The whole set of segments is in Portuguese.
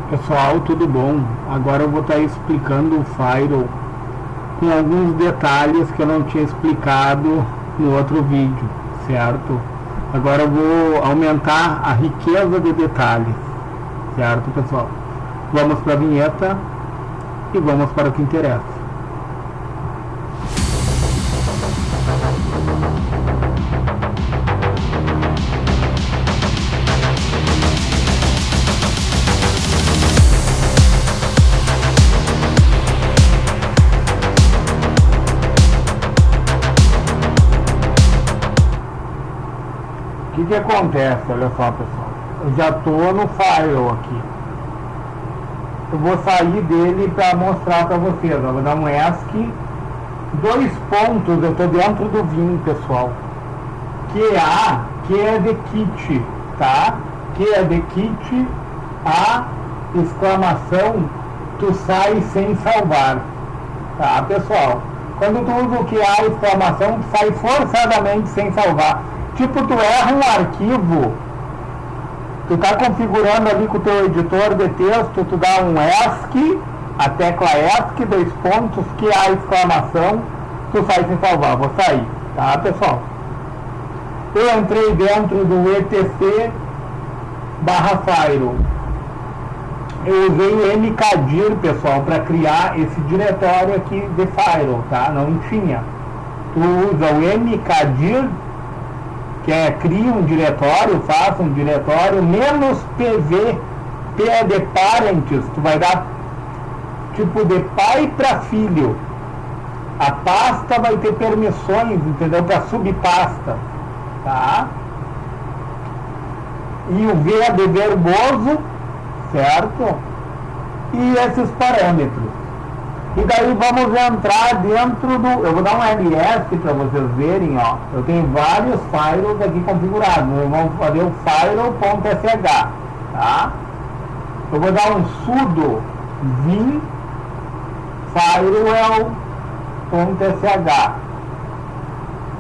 Pessoal, tudo bom? Agora eu vou estar explicando o Firewall com alguns detalhes que eu não tinha explicado no outro vídeo, certo? Agora eu vou aumentar a riqueza de detalhes, certo, pessoal? Vamos para a vinheta e vamos para o que interessa. O que acontece? Olha só, pessoal, eu já estou no Firewall aqui. Eu vou sair dele para mostrar para vocês. Eu vou dar um ESC, 2 pontos, eu estou dentro do Vim, pessoal. QA, que é de kit, tá? Que é de kit, a exclamação, tu sai sem salvar, tá, pessoal? Quando tu usa o QA, exclamação, tu sai forçadamente sem salvar. Tipo, tu erra um arquivo, tu tá configurando ali com o teu editor de texto, tu dá um ESC, a tecla ESC, 2 pontos, que a exclamação, tu sai sem salvar. Vou sair, tá, pessoal? Eu entrei dentro do etc /firewall. Eu usei o mkdir, pessoal, para criar esse diretório aqui de firewall, tá? Não tinha. Tu usa o mkdir, que é cria um diretório, faça um diretório, menos PV, P é de parentes, tu vai dar tipo de pai para filho. A pasta vai ter permissões, entendeu? Para subpasta, tá? E o V é de verboso, certo? E esses parâmetros. E daí vamos entrar dentro do... Eu vou dar um ls para vocês verem, ó. Eu tenho vários firewalls aqui configurados. Vamos fazer o firewall.sh, tá? Eu vou dar um sudo vim firewall.sh.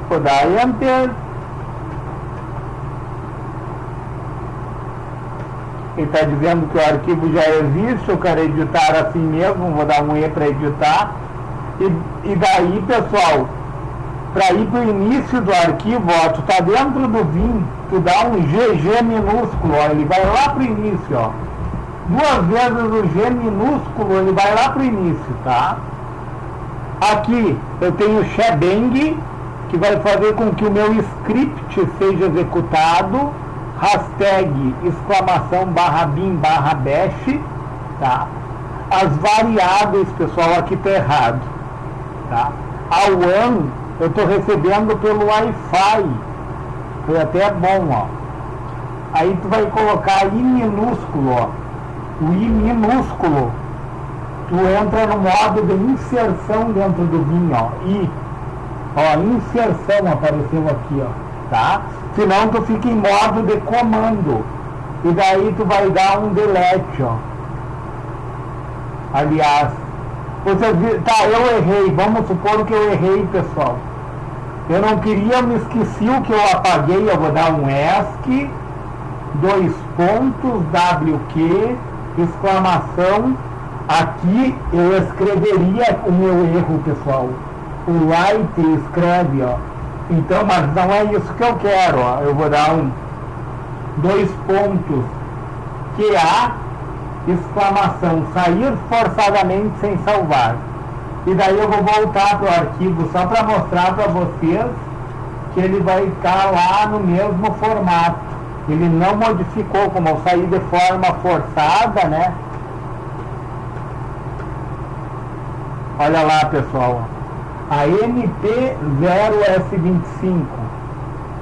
Vou dar enter. Ele está dizendo que o arquivo já existe, eu quero editar assim mesmo, vou dar um E para editar. E daí, pessoal, para ir para o início do arquivo, ó, tu está dentro do Vim, tu dá um GG minúsculo, ó, ele vai lá para o início, ó. 2 vezes o G minúsculo, ele vai lá para o início, tá? Aqui eu tenho o shebang, que vai fazer com que o meu script seja executado. Hashtag exclamação /bin /bash, tá? As variáveis, pessoal, aqui tá errado, tá? A WAN eu tô recebendo pelo Wi-Fi, foi até bom, ó. Aí tu vai colocar I minúsculo, ó. O I minúsculo, tu entra no modo de inserção dentro do Vim, ó. I, ó, inserção apareceu aqui, ó. Tá? Senão tu fica em modo de comando. E daí tu vai dar um delete, ó. Aliás, vocês viram, tá, eu errei. Vamos supor que eu errei, pessoal. Eu não queria, me esqueci o que eu apaguei. Eu vou dar um ESC, 2 pontos, WQ, exclamação. Aqui eu escreveria o meu erro, pessoal. O write escreve, ó. Então, mas não é isso que eu quero, ó. Eu vou dar 2 pontos, QA, exclamação, sair forçadamente sem salvar. E daí eu vou voltar para o arquivo só para mostrar para vocês que ele vai ficar lá no mesmo formato. Ele não modificou, como eu saí de forma forçada, né? Olha lá, pessoal, ó. A MP0S25.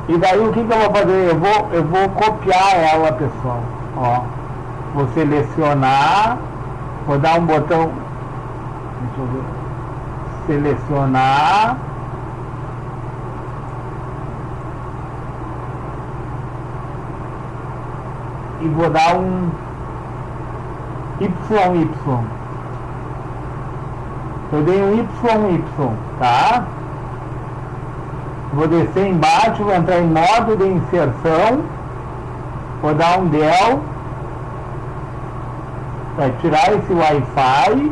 E daí o que eu vou fazer? Eu vou copiar ela, pessoal. Ó, vou selecionar, vou dar um botão, deixa eu ver, selecionar, e vou dar um YY. Eu dei um YY, tá? Vou descer embaixo, vou entrar em modo de inserção, vou dar um del, Vai tirar esse Wi-Fi,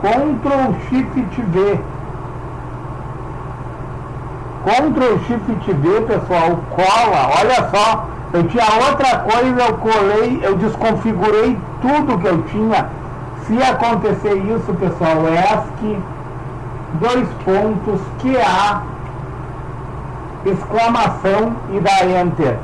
Ctrl Shift V. Ctrl Shift V, pessoal, cola. Olha só, eu tinha outra coisa, eu colei, eu desconfigurei tudo que eu tinha. Se acontecer isso, pessoal, ESC, QA, exclamação e dá Enter.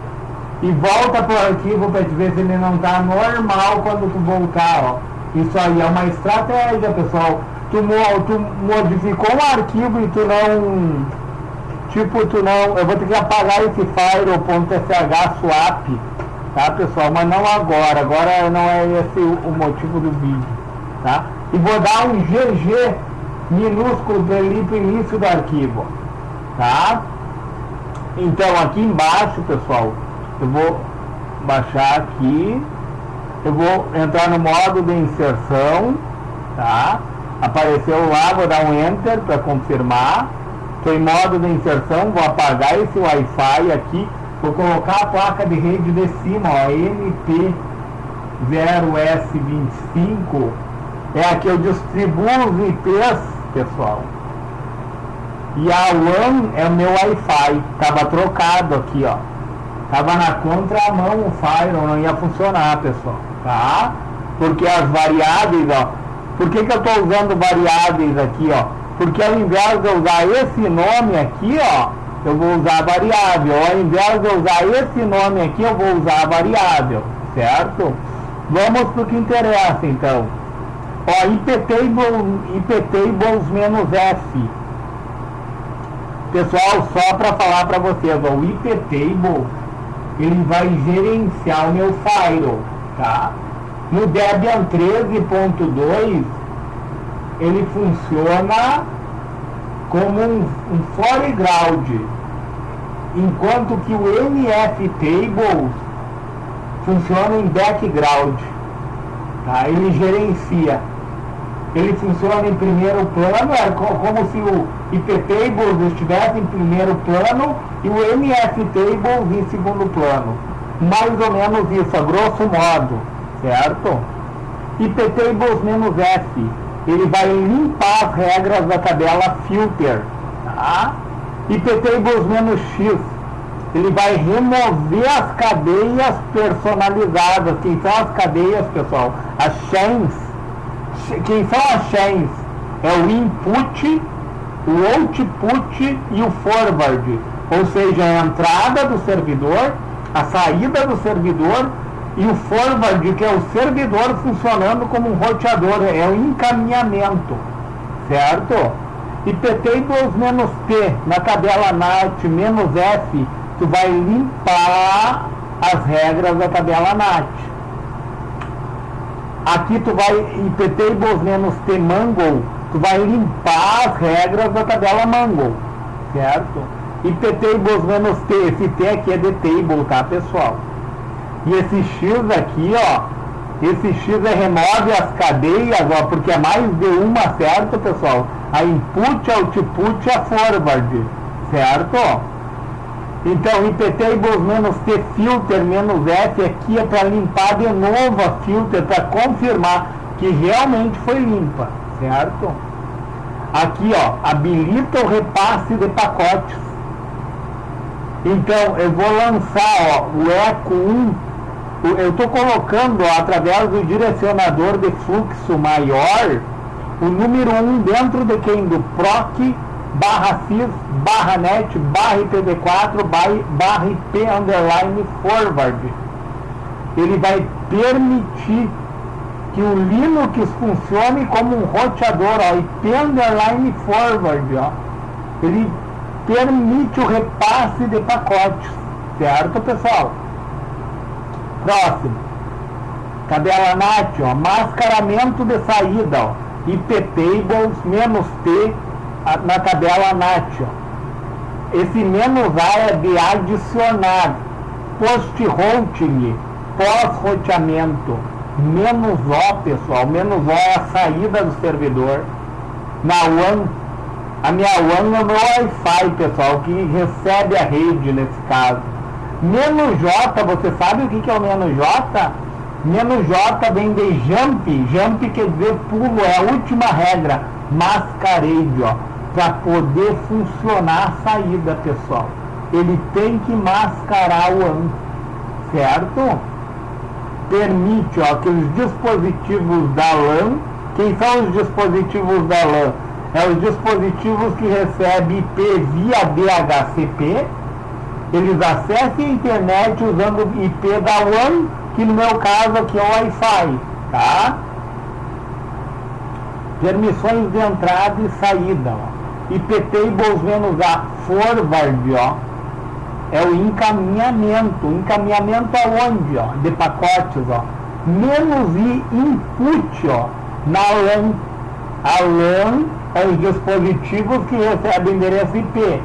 E volta pro arquivo para te ver se ele não está normal quando tu voltar, ó. Isso aí é uma estratégia, pessoal. Tu modificou um arquivo e tu não... Tipo, eu vou ter que apagar esse file.sh swap, tá, pessoal? Mas não agora. Agora não é esse o motivo do vídeo, tá? E vou dar um GG minúsculo para ali pro início do arquivo, tá? Então, aqui embaixo, pessoal, eu vou baixar aqui, eu vou entrar no modo de inserção, tá? Apareceu lá, vou dar um Enter para confirmar. Estou em modo de inserção, vou apagar esse Wi-Fi aqui, vou colocar a placa de rede de cima, ó, MP0S25, é a que eu distribuo os IPs, pessoal. E a WAN é o meu Wi-Fi, estava trocado aqui, ó. Estava na contramão o Firewall, não ia funcionar, pessoal, tá? Porque as variáveis, ó, por que eu estou usando variáveis aqui, ó? Porque ao invés de eu usar esse nome aqui, ó, eu vou usar a variável. Ao invés de eu usar esse nome aqui, eu vou usar a variável, certo? Vamos para o que interessa, então. Ó, iptables-F. Pessoal, só para falar para vocês, ó, o iptable, ele vai gerenciar o meu firewall, tá? No Debian 13.2, ele funciona como um foreground, enquanto que o NFTables funciona em background, tá? Ele gerencia, ele funciona em primeiro plano, é como se o iptables estivesse em primeiro plano e o NFTables em segundo plano, mais ou menos isso, a grosso modo, certo? iptables-F, ele vai limpar as regras da tabela filter, tá? iptables-X, ele vai remover as cadeias personalizadas. Quem são as cadeias, pessoal? As chains. Quem são as chains? É o input, o output e o forward, ou seja, a entrada do servidor, a saída do servidor, e o forward, que é o servidor funcionando como um roteador, é o encaminhamento, certo? iptables-T, na tabela NAT-F, tu vai limpar as regras da tabela NAT. Aqui tu vai, iptables-T Mangle, tu vai limpar as regras da tabela Mangle, certo? iptables-T, esse T aqui é de table, tá, pessoal? E esse X aqui, ó, esse X remove as cadeias, ó, porque é mais de uma, certo, pessoal? A input, a output e a forward, certo? Então, iptables-T filter-F aqui é para limpar de novo a filter, para confirmar que realmente foi limpa, certo? Aqui, ó, habilita o repasse de pacotes. Então, eu vou lançar, ó, o eco 1. Eu estou colocando, ó, através do direcionador de fluxo maior, o número 1 dentro de quem? Do proc /sys /net /ipv4 /ip_forward. Ele vai permitir que o Linux funcione como um roteador, ó, ip_forward, ó. Ele permite o repasse de pacotes, certo, pessoal? Próximo, tabela NAT, ó, mascaramento de saída, ó, iptables-T na tabela NAT, ó. Esse "-A" é de adicionar, post-routing, pós-roteamento, "-O", pessoal, "-O" é a saída do servidor. Na WAN, a minha WAN é o meu Wi-Fi, pessoal, que recebe a rede nesse caso. "-J", você sabe o que é o "-J"? Menos J vem de jump. Jump quer dizer pulo, é a última regra. Masquerade, ó, para poder funcionar a saída, pessoal. Ele tem que mascarar o AND, certo? Permite, ó, que os dispositivos da LAN, quem são os dispositivos da LAN? É os dispositivos que recebem IP via DHCP, eles acessem a internet usando o IP da LAN, que no meu caso aqui é o Wi-Fi, tá? Permissões de entrada e saída, ó. IP tables menos A forward, ó, é o encaminhamento. Encaminhamento aonde, ó? De pacotes, ó. Menos I input, ó, na LAN. A LAN é os dispositivos que recebem endereço IP.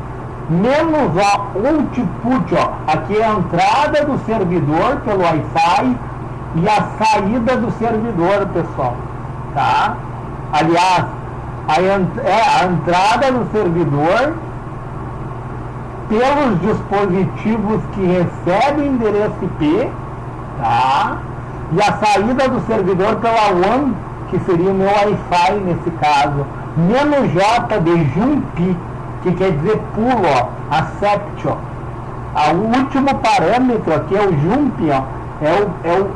Menos ó, output, ó, aqui é a entrada do servidor pelo Wi-Fi e a saída do servidor, pessoal, tá? Aliás, a entrada do servidor pelos dispositivos que recebem endereço IP, tá? E a saída do servidor pela WAN, que seria o meu Wi-Fi nesse caso. Menos J de jump, que quer dizer pulo, ó, accept, ó. O último parâmetro aqui é o jump, ó,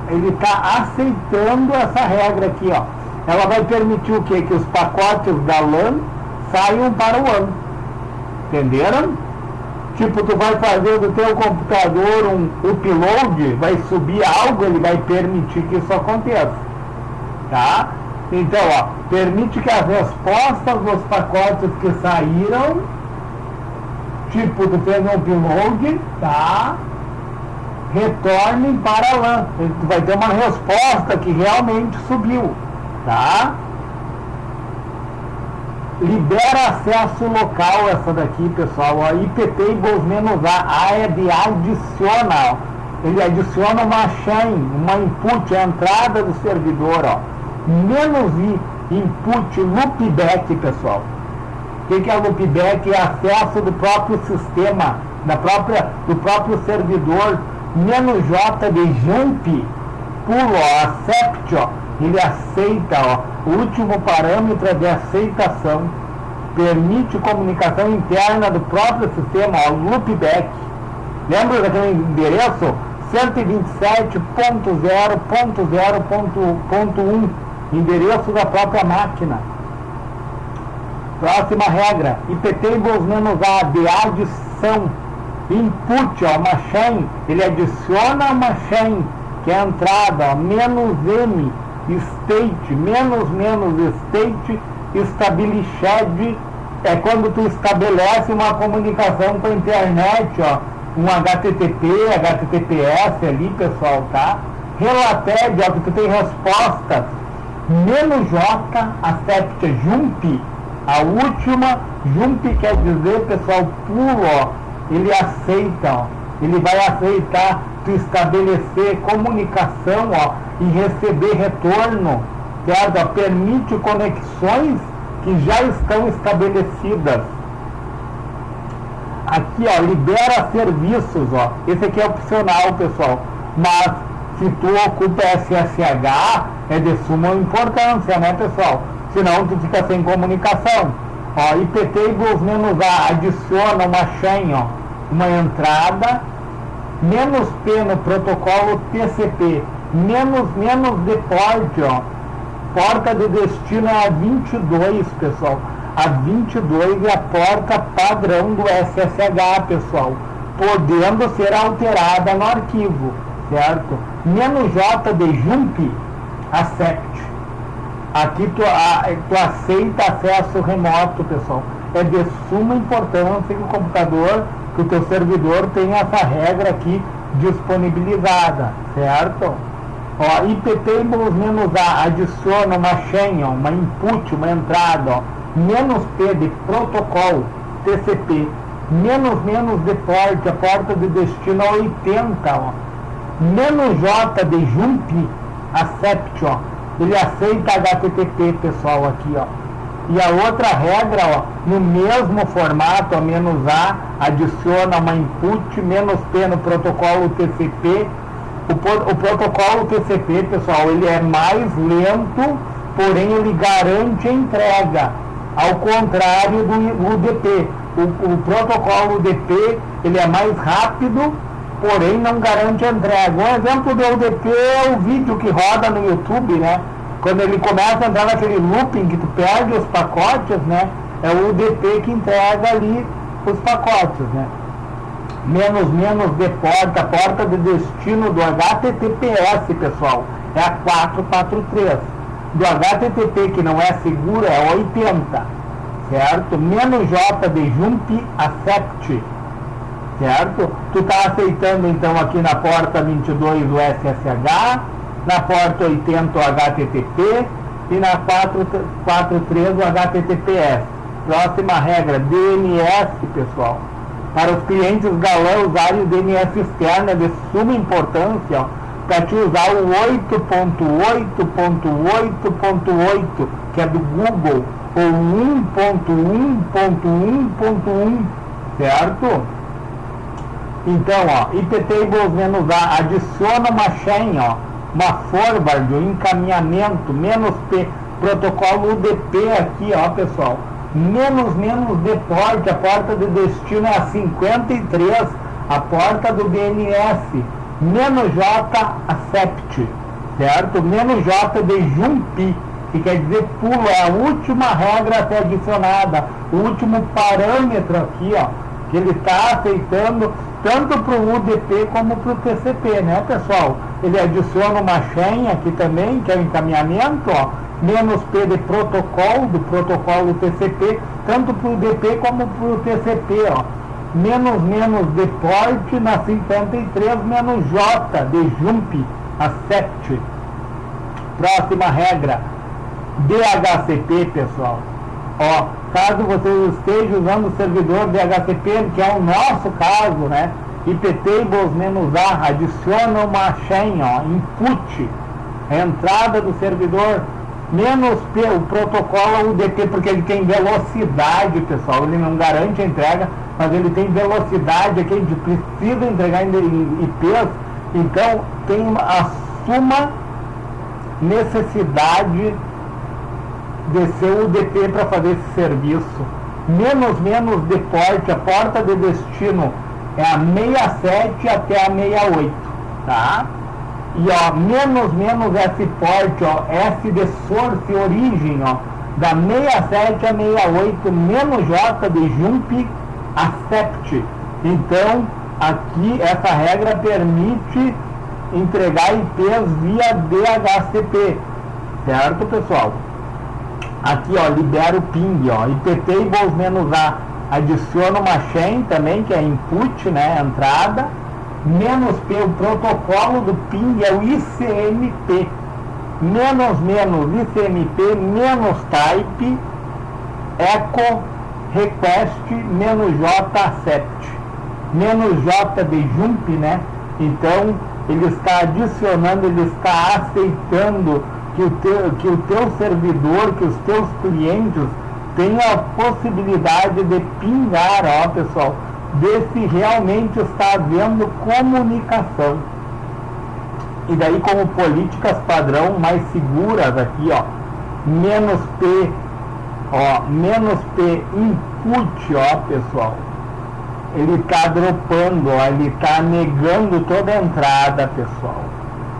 ele está aceitando essa regra aqui, ó. Ela vai permitir o quê? Que os pacotes da LAN saiam para o WAN. Entenderam? Tipo, tu vai fazer do teu computador um upload, vai subir algo, ele vai permitir que isso aconteça, tá? Então, ó, permite que as respostas dos pacotes que saíram, tipo, tu fez um upload, tá? Retornem para a LAN. Tu vai ter uma resposta que realmente subiu, tá? Libera acesso local, essa daqui, pessoal, ó, IP tables menos A é de adicional. Ele adiciona uma chain, uma input, a entrada do servidor, ó. Menos I, input loopback, pessoal. O que é loopback? É acesso do próprio sistema, do próprio servidor. Menos J de jump, pulo, ó, accept, ó. Ele aceita, ó. O último parâmetro é de aceitação. Permite comunicação interna do próprio sistema, ó, loopback. Lembra daquele endereço? 127.0.0.1, endereço da própria máquina. Próxima regra, IP tables menos A de adição. Input, ó, uma chain, ele adiciona uma chain, que é a entrada, ó, menos M, state, menos state, established, é quando tu estabelece uma comunicação com a internet, ó, um HTTP, HTTPS ali, pessoal, tá? Related, ó, que tu tem respostas. Menos J, accept, jump, a última, jump quer dizer, pessoal, pulo, ó, ele aceita, ó, ele vai aceitar tu estabelecer comunicação, ó, e receber retorno, certo? Ó, permite conexões que já estão estabelecidas. Aqui, ó, libera serviços, ó. Esse aqui é opcional, pessoal. Mas se tu ocupa SSH, é de suma importância, né, pessoal? Senão tu fica sem comunicação. Ó, IP tables menos A adiciona uma chain, ó, uma entrada, menos P no protocolo TCP, menos de port, ó. Porta de destino é a 22, pessoal. A 22 é a porta padrão do SSH, pessoal, podendo ser alterada no arquivo, certo? Menos J de jump, accept. Aqui tu aceita acesso remoto, pessoal. É de suma importância que o computador, que o teu servidor tenha essa regra aqui disponibilizada, certo? Ó, IP tables menos A adiciona uma chain, ó, uma input, uma entrada, ó, menos P de protocolo, TCP, menos de port, a porta de destino é 80, ó. Menos J de jump, accept, ó, ele aceita HTTP, pessoal, aqui, ó. E a outra regra, ó, no mesmo formato, a menos A, adiciona uma input, menos P no protocolo TCP, O protocolo TCP, pessoal, ele é mais lento, porém ele garante a entrega, ao contrário do UDP. O protocolo UDP, ele é mais rápido, porém não garante a entrega. Um exemplo do UDP é o vídeo que roda no YouTube, né? Quando ele começa a entrar naquele looping que tu perde os pacotes, né? É o UDP que entrega ali os pacotes, né? Menos de porta de destino do HTTPS, pessoal, é a 443. Do HTTP que não é seguro é 80, certo? Menos J de jump accept, certo? Tu tá aceitando então aqui na porta 22 o SSH, na porta 80 o HTTP e na 443 o HTTPS. Próxima regra, DNS, pessoal. Para os clientes galã usarem o DNS externo é de suma importância, para te usar o 8.8.8.8, que é do Google, ou 1.1.1.1, certo? Então, ó, iptables-a adiciona uma chain, ó, uma forward, um encaminhamento, -p, protocolo UDP aqui, ó, pessoal. Menos de porta, a porta de destino é a 53, a porta do DNS, J accept, certo? J de jump, que quer dizer pulo, é a última regra a ser adicionada, o último parâmetro aqui, ó, que ele está aceitando tanto para o UDP como para o TCP, né, pessoal? Ele adiciona uma chain aqui também, que é o encaminhamento, ó, -p de protocolo, do protocolo TCP, tanto para o UDP como para o TCP, ó. Menos de port na 53, J de jump accept. Próxima regra, DHCP, pessoal. Ó, caso você esteja usando o servidor DHCP, que é o nosso caso, né? iptables-a adiciona uma chain, ó, input, a entrada do servidor, -p, o protocolo UDP, porque ele tem velocidade, pessoal, ele não garante a entrega, mas ele tem velocidade, aqui a gente precisa entregar em IPs, então tem a suma necessidade de ser o UDP para fazer esse serviço. Menos de porte, a porta de destino é a 67 até a 68, tá? E ó, menos S port, ó, S de source, origem, ó, da 67 a 68, J de jump accept. Então, aqui essa regra permite entregar IPs via DHCP, certo, pessoal? Aqui, ó, libera o ping, ó, iptables-a adiciona uma chain também, que é input, né, entrada, -p, o protocolo do ping é o ICMP, ICMP, -type, echo, request, -J accept, J de jump, né, então ele está adicionando, ele está aceitando que o teu servidor, que os teus clientes tenham a possibilidade de pingar, ó, pessoal, ver se realmente está havendo comunicação. E daí, como políticas padrão mais seguras aqui, ó, -p, ó, -p input, ó, pessoal, ele está dropando, ó, ele está negando toda a entrada, pessoal.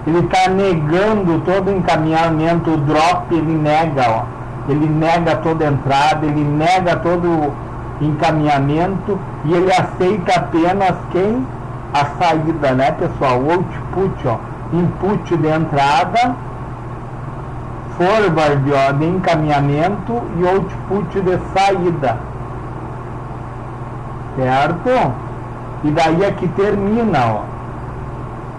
Ele está negando todo o encaminhamento, o drop ele nega, ó. Ele nega toda a entrada, ele nega todo o encaminhamento e ele aceita apenas quem? A saída, né, pessoal? O output, ó. Input de entrada, forward, ó, de encaminhamento e output de saída. Certo? E daí aqui termina, ó.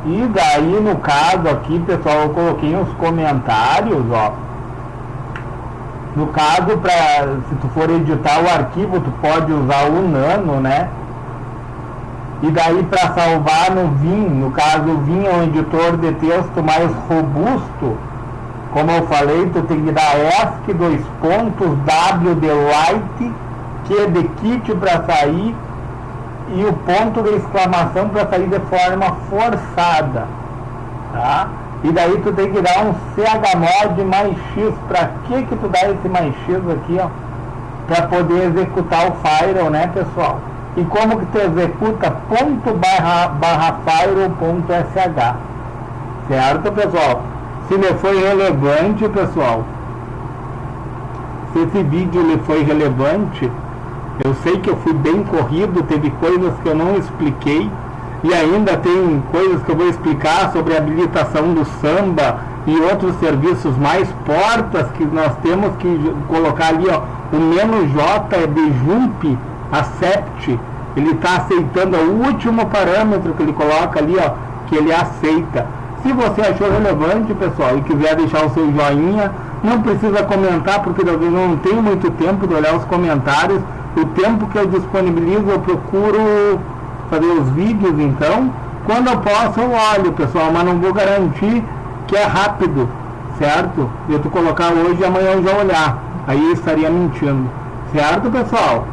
E daí, no caso aqui, pessoal, eu coloquei uns comentários, ó. No caso, se tu for editar o arquivo, tu pode usar o Nano, né? E daí, para salvar no Vim, no caso, o Vim é um editor de texto mais robusto. Como eu falei, tu tem que dar ESC, W de light, Q de kit para sair, e o ponto de exclamação para sair de forma forçada, tá? E daí tu tem que dar um chmod mais x. Pra que tu dá esse mais x aqui, ó? Pra poder executar o Firewall, né, pessoal? E como que tu executa? Ponto barra Firewall ponto sh. Certo, pessoal? Se ele foi relevante, pessoal, se esse vídeo ele foi relevante, eu sei que eu fui bem corrido, teve coisas que eu não expliquei, e ainda tem coisas que eu vou explicar sobre a habilitação do Samba e outros serviços mais portas que nós temos que colocar ali, ó, o "-j" é de jump accept, ele está aceitando o último parâmetro que ele coloca ali, ó, que ele aceita. Se você achou relevante, pessoal, e quiser deixar o seu joinha, não precisa comentar, porque eu não tenho muito tempo de olhar os comentários. O tempo que eu disponibilizo, eu procuro fazer os vídeos, então, quando eu posso, eu olho, pessoal, mas não vou garantir que é rápido, certo? Eu tu colocar hoje e amanhã eu já olhar, aí eu estaria mentindo, certo, pessoal?